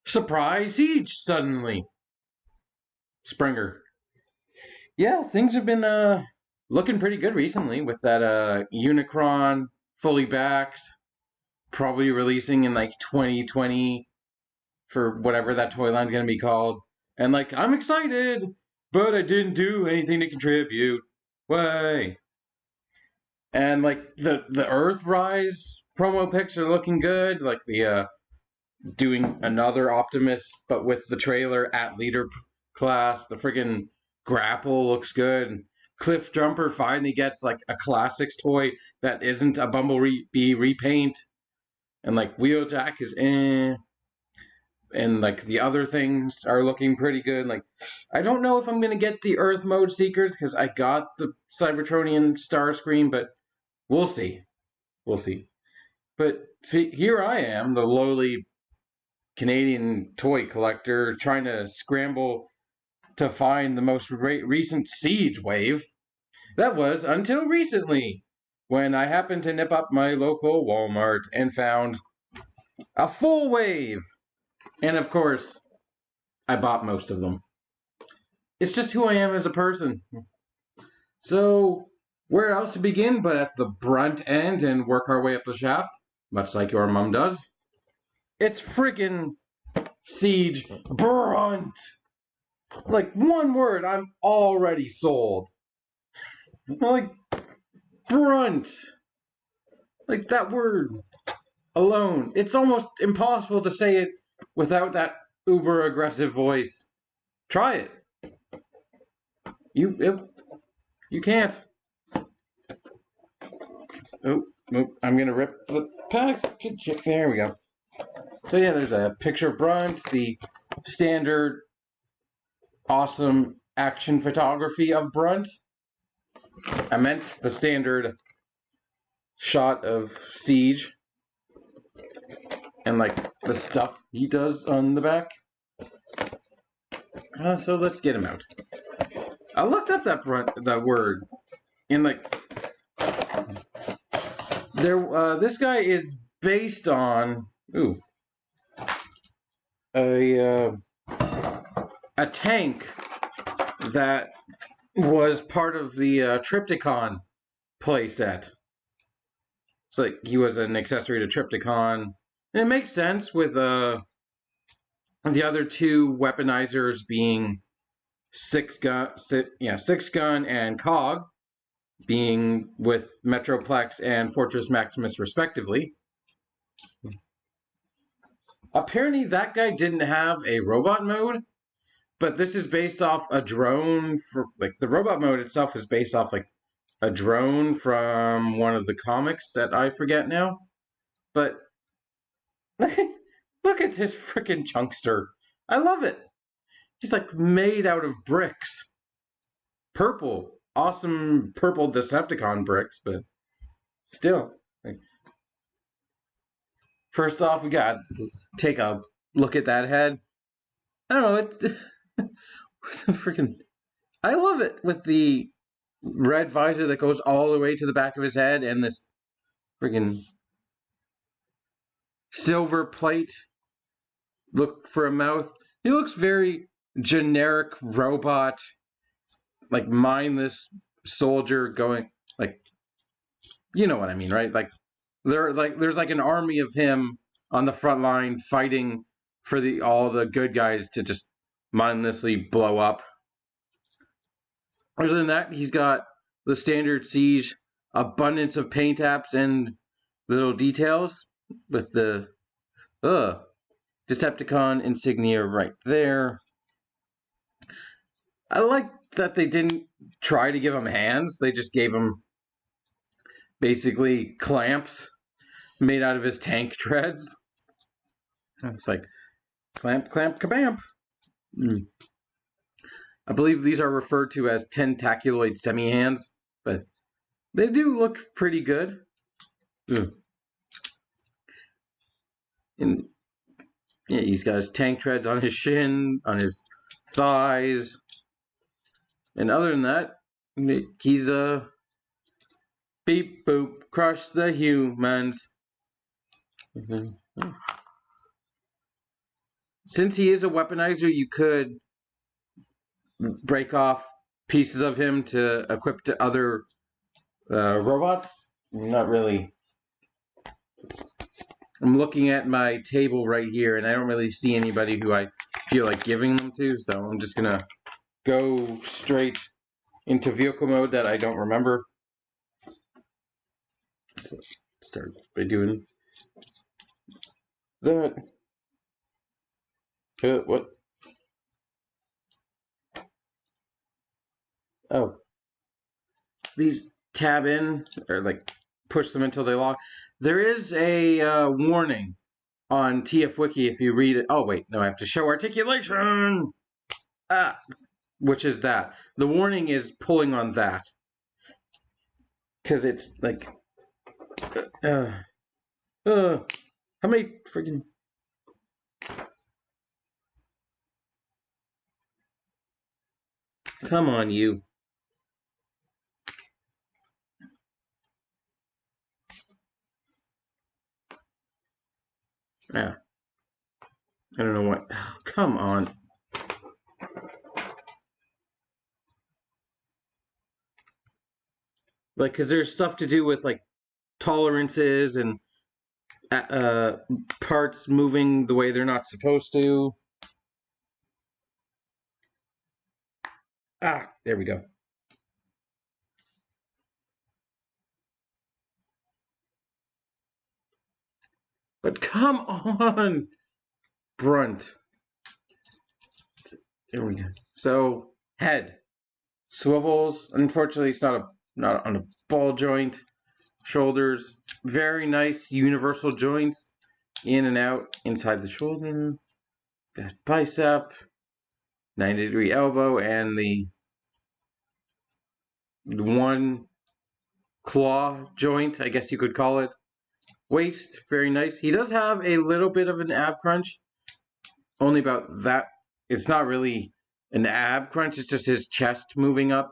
Surprise siege suddenly. Springer. Yeah, things have been looking pretty good recently with that Unicron fully backed, probably releasing in like 2020 for whatever that toy line's gonna be called. And like I'm excited, but I didn't do anything to contribute. Way. And like the Earthrise promo pics are looking good. Like the doing another Optimus, but with the trailer at leader class. The friggin' grapple looks good. Cliff Jumper finally gets like a classics toy that isn't a Bumblebee repaint. And like Wheeljack is and like the other things are looking pretty good. Like I don't know if I'm gonna get the Earth mode Seekers because I got the Cybertronian Starscream, but we'll see. We'll see. But see, here I am, the lowly Canadian toy collector, trying to scramble to find the most recent siege wave. That was until recently, when I happened to nip up my local Walmart and found a full wave. And of course, I bought most of them. It's just who I am as a person. So, where else to begin but at the Brunt end and work our way up the shaft, much like your mom does? It's freaking Siege Brunt! Like, one word, I'm already sold. Like, Brunt! Like, that word alone. It's almost impossible to say it without that uber aggressive voice. Try it. You can't. Oh, I'm gonna rip the package. There we go. So yeah, there's a picture of Brunt, the standard awesome action photography of Brunt. I meant the standard shot of Siege and like the stuff he does on the back. So let's get him out. I looked up that word, and like this guy is based on a tank that was part of the Triptychon playset. So like he was an accessory to Triptychon, and it makes sense with the other two weaponizers being six gun and Cog being with Metroplex and Fortress Maximus respectively. Apparently that guy didn't have a robot mode, but this is based off a drone. For like the robot mode itself is based off like a drone from one of the comics that I forget now. But look at this freaking chunkster. I love it. He's like made out of bricks. Purple. Awesome purple Decepticon bricks, but still. Like, first off, we got to take a look at that head. I don't know, it's freaking. I love it with the red visor that goes all the way to the back of his head and this freaking silver plate look for a mouth. He looks very generic robot, like mindless soldier going like, you know what I mean, right? Like there's like an army of him on the front line fighting for all the good guys to just mindlessly blow up. Other than that, he's got the standard Siege abundance of paint apps and little details with the Decepticon insignia right there. I like that they didn't try to give him hands. They just gave him basically clamps made out of his tank treads. It's like clamp, clamp, kabamp. I believe these are referred to as tentaculoid semi-hands, but they do look pretty good. And yeah, he's got his tank treads on his shin, on his thighs. And other than that, he's beep boop, crush the humans. since he is a weaponizer, you could break off pieces of him to equip to other robots. Not really. I'm looking at my table right here, and I don't really see anybody who I feel like giving them to, so I'm just gonna go straight into vehicle mode that I don't remember. So start by doing that. What? Oh, these tab in or like push them until they lock. There is a warning on TF Wiki if you read it. Oh wait, no, I have to show articulation. Which is that. The warning is pulling on that because it's like, how many freaking. Come on, you. Yeah. I don't know what. Oh, come on. Like, because there's stuff to do with, like, tolerances and parts moving the way they're not supposed to. There we go. But come on, Brunt. There we go. So, head. Swivels. Unfortunately, it's not on a ball joint. Shoulders. Very nice universal joints. In and out inside the shoulder. Got bicep. 90-degree elbow. And the one claw joint, I guess you could call it. Waist. Very nice. He does have a little bit of an ab crunch. Only about that. It's not really an ab crunch. It's just his chest moving up.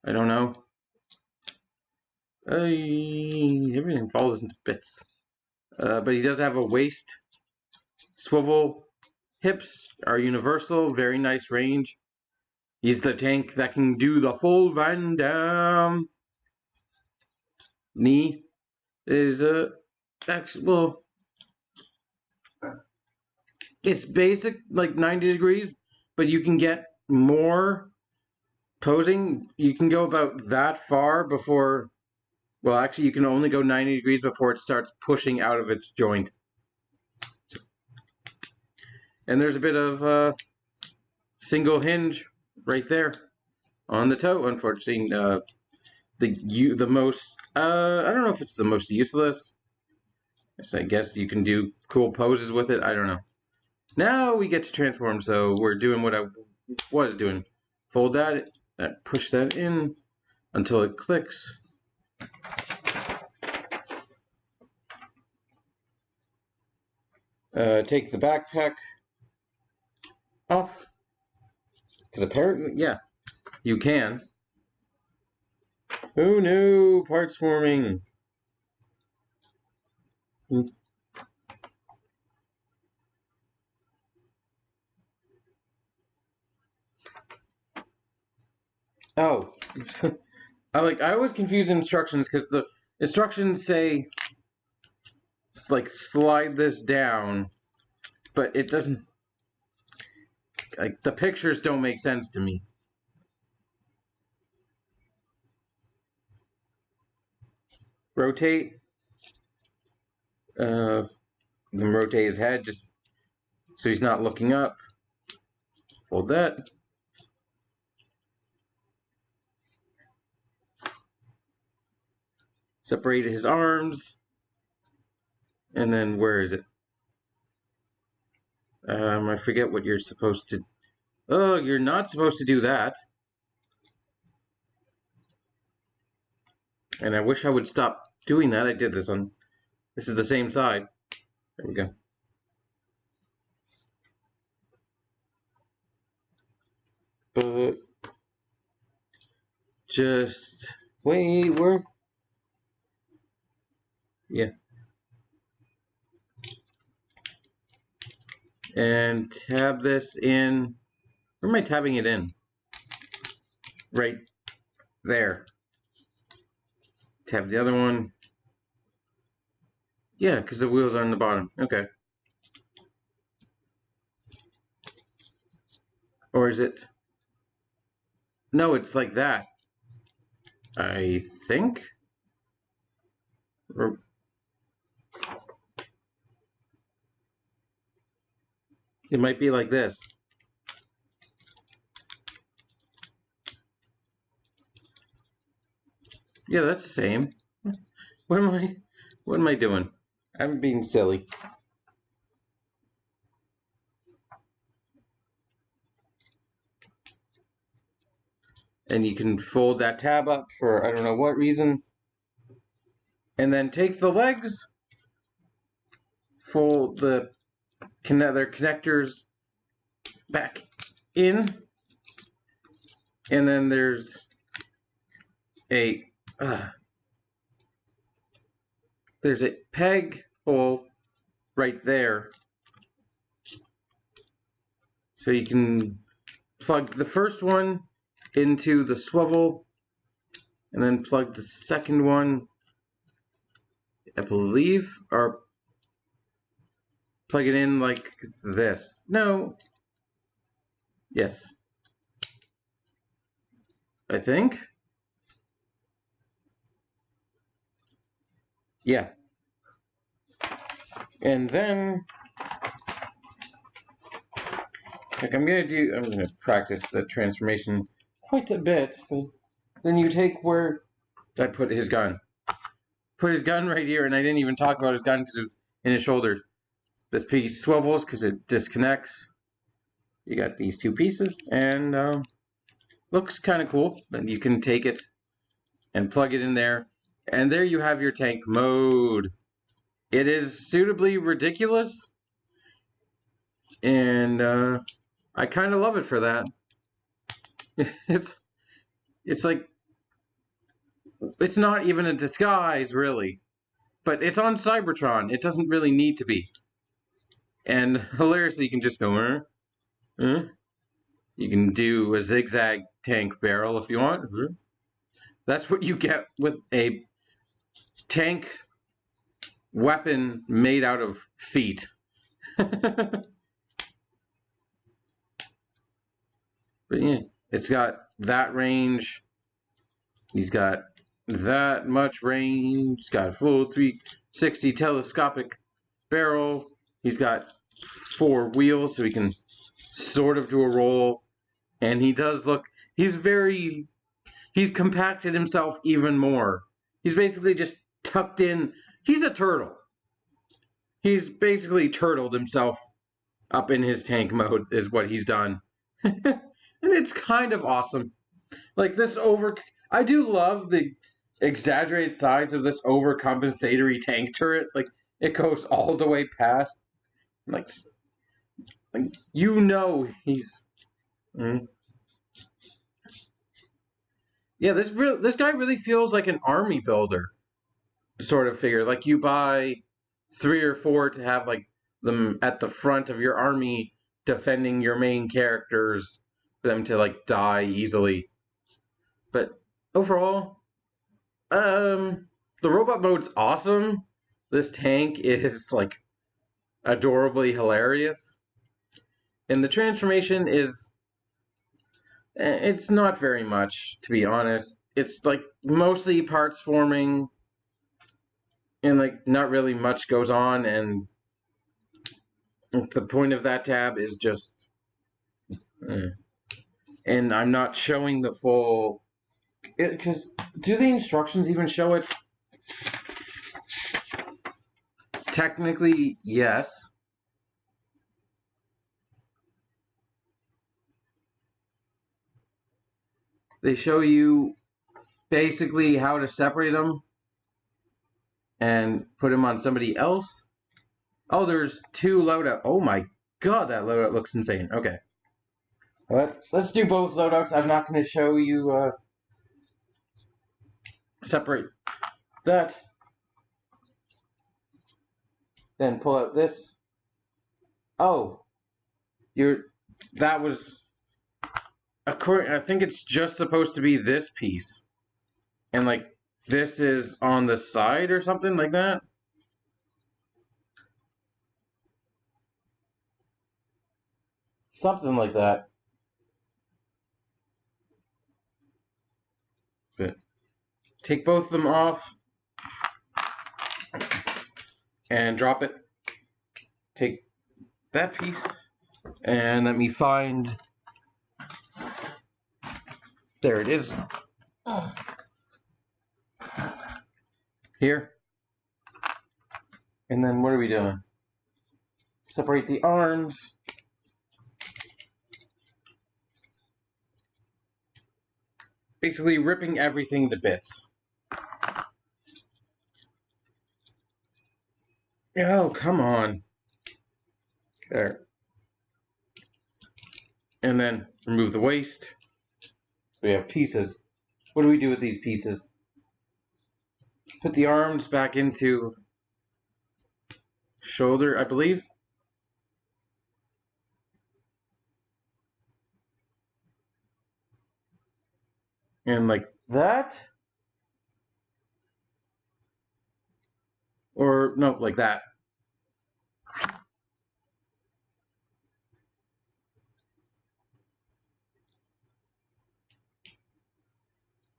I don't know. Everything falls into bits. But he does have a waist swivel. Hips are universal. Very nice range. He's the tank that can do the full Van Damme. Knee is actually, well, it's basic like 90 degrees, but you can get more posing. You can go about that far before. Well, actually, you can only go 90 degrees before it starts pushing out of its joint. And there's a bit of single hinge right there on the toe. Unfortunately, the most I don't know if it's the most useless. I guess you can do cool poses with it. I don't know. Now we get to transform, so we're doing what I was doing. Fold that, push that in until it clicks. Take the backpack off, because apparently, yeah, you can. Oh no, parts forming. Oh, I always confuse instructions because the instructions say like slide this down, but it doesn't. Like the pictures don't make sense to me. Rotate. Then rotate his head just so he's not looking up. Fold that. Separate his arms. And then where is it? I forget what you're supposed to. Oh, you're not supposed to do that. And I wish I would stop doing that. I did this on. This is the same side. There we go. But just wait, where? Yeah. and tab this in. Where am I tabbing it in? Right there. Tab the other one. Yeah, because the wheels are on the bottom. Okay. Or is it? No, it's like that. I think. Or... It might be like this. Yeah, that's the same. What am I doing? I'm being silly. And you can fold that tab up for I don't know what reason. And then take the legs, fold their connectors back in, and then there's a peg hole right there, so you can plug the first one into the swivel, and then plug the second one, I believe, or plug it in like this. No. Yes. I think. Yeah. And then, like I'm gonna practice the transformation quite a bit, but then you take where I put his gun. Put his gun right here, and I didn't even talk about his gun because it was in his shoulders. This piece swivels because it disconnects. You got these two pieces, and looks kind of cool. Then you can take it and plug it in there, and there you have your tank mode. It is suitably ridiculous, and I kind of love it for that. It's like it's not even a disguise really, but it's on Cybertron. It doesn't really need to be. And hilariously, you can just go, You can do a zigzag tank barrel if you want. That's what you get with a tank weapon made out of feet. But yeah, it's got that range. He's got that much range. He's got a full 360 telescopic barrel. He's got 4 wheels, so he can sort of do a roll. And he does look, he's compacted himself even more. He's basically just tucked in. He's a turtle. He's basically turtled himself up in his tank mode is what he's done. And it's kind of awesome. Like I do love the exaggerated size of this overcompensatory tank turret. Like it goes all the way past. Like you know he's. Yeah, this guy really feels like an army builder sort of figure. Like you buy 3 or 4 to have like them at the front of your army defending your main characters for them to like die easily. But overall, the robot mode's awesome. This tank is like adorably hilarious. And the transformation is it's not very much, to be honest. It's like mostly parts forming and like not really much goes on, and the point of that tab is just and I'm not showing the full because do the instructions even show it? Technically, yes. They show you basically how to separate them and put them on somebody else. Oh, there's 2 loadout. Oh my god, that loadout looks insane. Okay. Let's do both loadouts. I'm not going to show you separate that. Then pull out this. Oh, That was I think it's just supposed to be this piece, and like this is on the side or something like that. Something like that. But take both of them off and drop it. Take that piece and let me find. There it is. Here. And then what are we doing? Separate the arms. Basically ripping everything to bits. Oh, come on. There. And then remove the waste. We have pieces. What do we do with these pieces? Put the arms back into shoulder, I believe. And like that. Or, no, like that.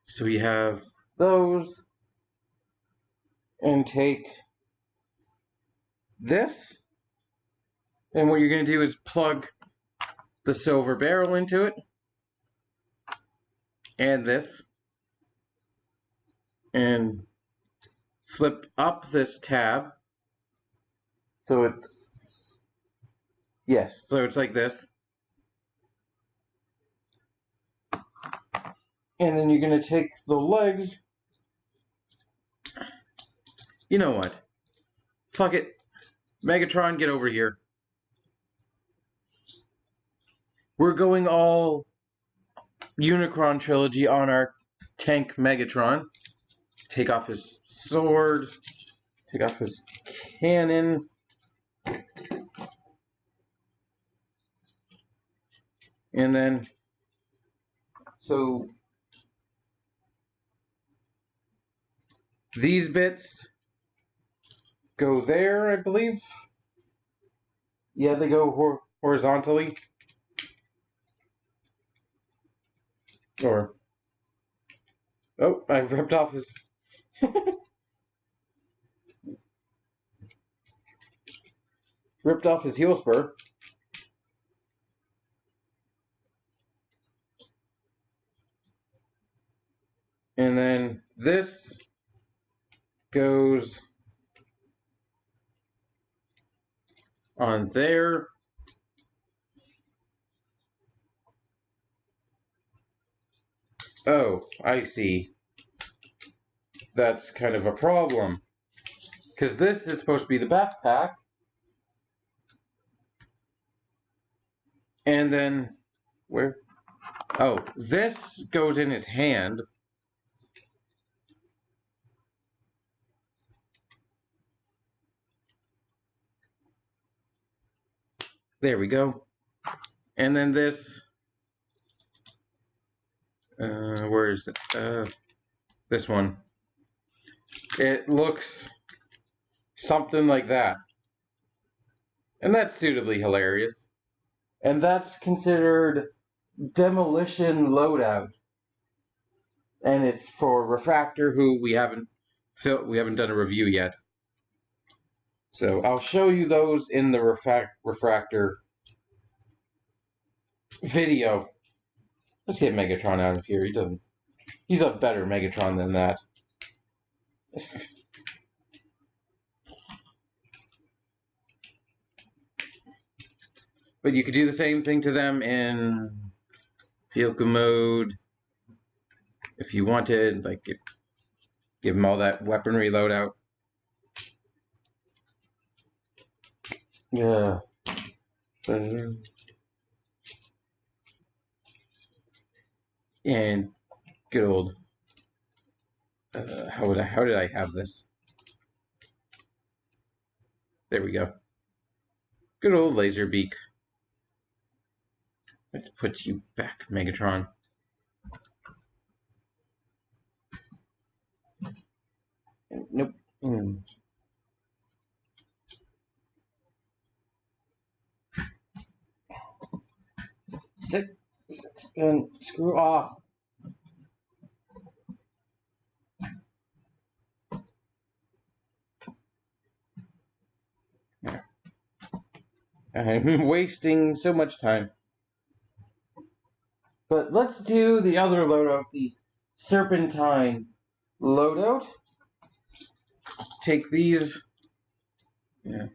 So we have those. And take this. And what you're going to do is plug the silver barrel into it. And this. And flip up this tab. So it's, yes, so it's like this. And then you're going to take the legs. You know what? Fuck it. Megatron, get over here. We're going all Unicron trilogy on our tank Megatron. Take off his sword. Take off his cannon. And then, so these bits go there, I believe. Yeah, they go horizontally. Or, oh, I ripped off his... ripped off his heel spur. And then this goes on there. Oh, I see. That's kind of a problem. Because this is supposed to be the backpack. And then, where? Oh, this goes in his hand. There we go. And then this, where is it? This one. It looks something like that. And that's suitably hilarious. And that's considered demolition loadout. And it's for Refractor, who we haven't done a review yet. So I'll show you those in the Refractor video. Let's get Megatron out of here. He's a better Megatron than that. But you could do the same thing to them in vehicle mode if you wanted, like give them all that weaponry loadout. Yeah. And good old. How did I have this? There we go. Good old laser beak. Let's put you back, Megatron. Nope. Sit and screw off. I'm wasting so much time. But let's do the other loadout, the Serpentine loadout. Take these. Yeah.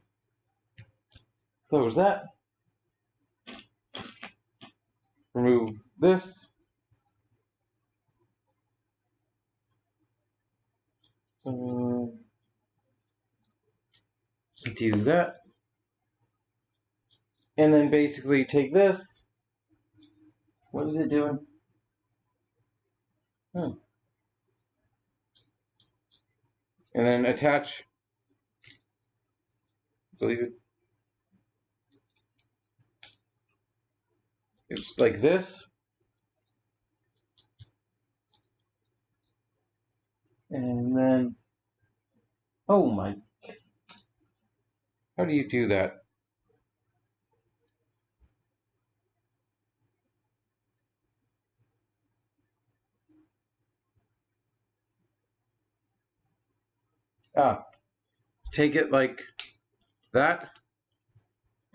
Close that. Remove this. Do that. And then basically take this. What is it doing? And then attach. I believe it. It's like this. And then, oh my, how do you do that? Take it like that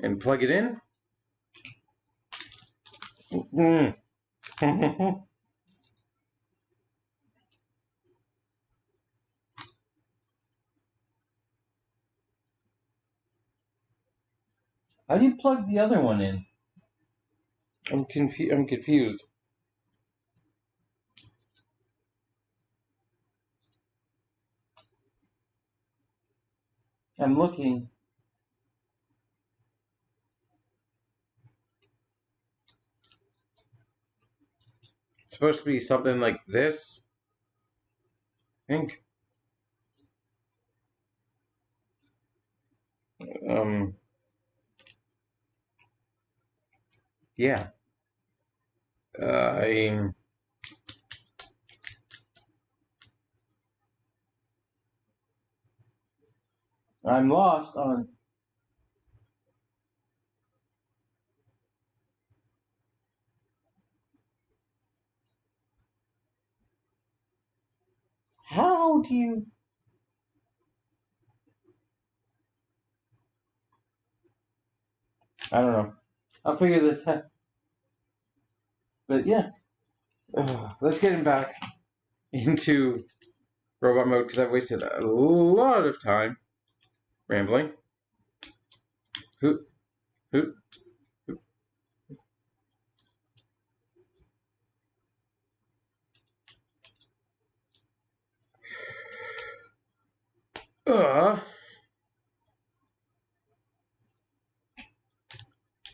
and plug it in. How do you plug the other one in? I'm confused. I'm looking. It's supposed to be something like this, I think. Yeah. I'm lost on. How do you? I don't know. I'll figure this out. But yeah, let's get him back into robot mode because I've wasted a lot of time rambling. Hoot, hoot, hoot.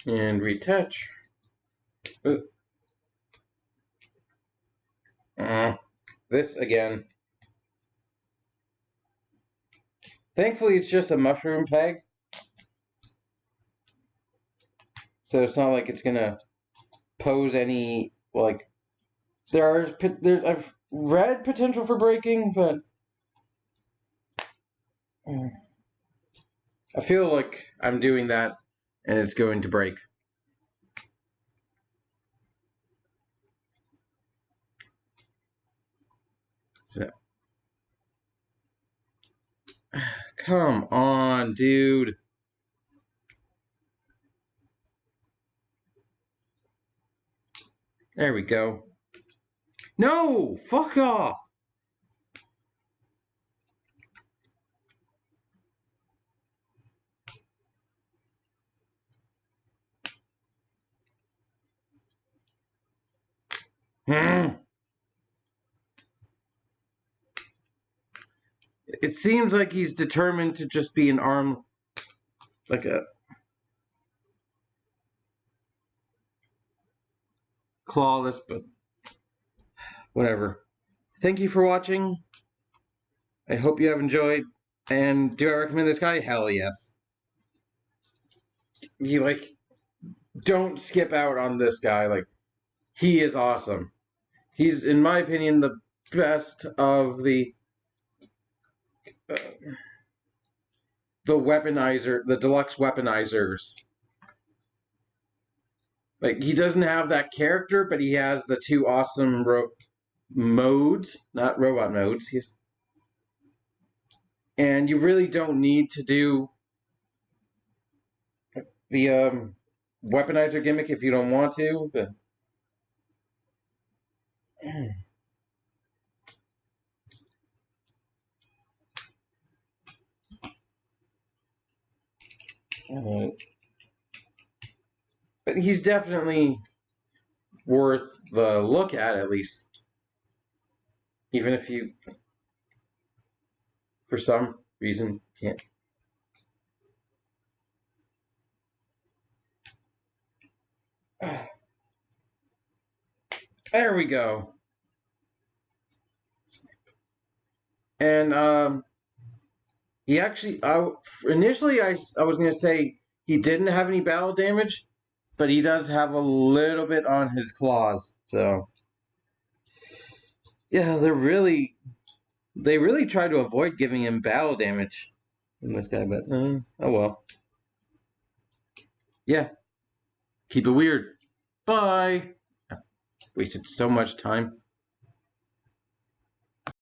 And retouch. This again. Thankfully, it's just a mushroom peg. So it's not like it's gonna pose any, like, there's I've read potential for breaking, but I feel like I'm doing that and it's going to break. So, come on, dude. There we go. No, fuck off. It seems like he's determined to just be an arm, like a clawless, but whatever. Thank you for watching. I hope you have enjoyed. And do I recommend this guy? Hell yes. You like don't skip out on this guy. Like, he is awesome. He's, in my opinion, the best of the weaponizer, the deluxe weaponizers. Like, he doesn't have that character, but he has the two awesome modes, not robot modes. And you really don't need to do the weaponizer gimmick if you don't want to. But but he's definitely worth the look at least. Even if you, for some reason, can't. There we go. And he actually, initially I was going to say he didn't have any battle damage, but he does have a little bit on his claws. So yeah, they really try to avoid giving him battle damage in this guy, but oh well. Yeah, keep it weird. Bye. Wasted so much time.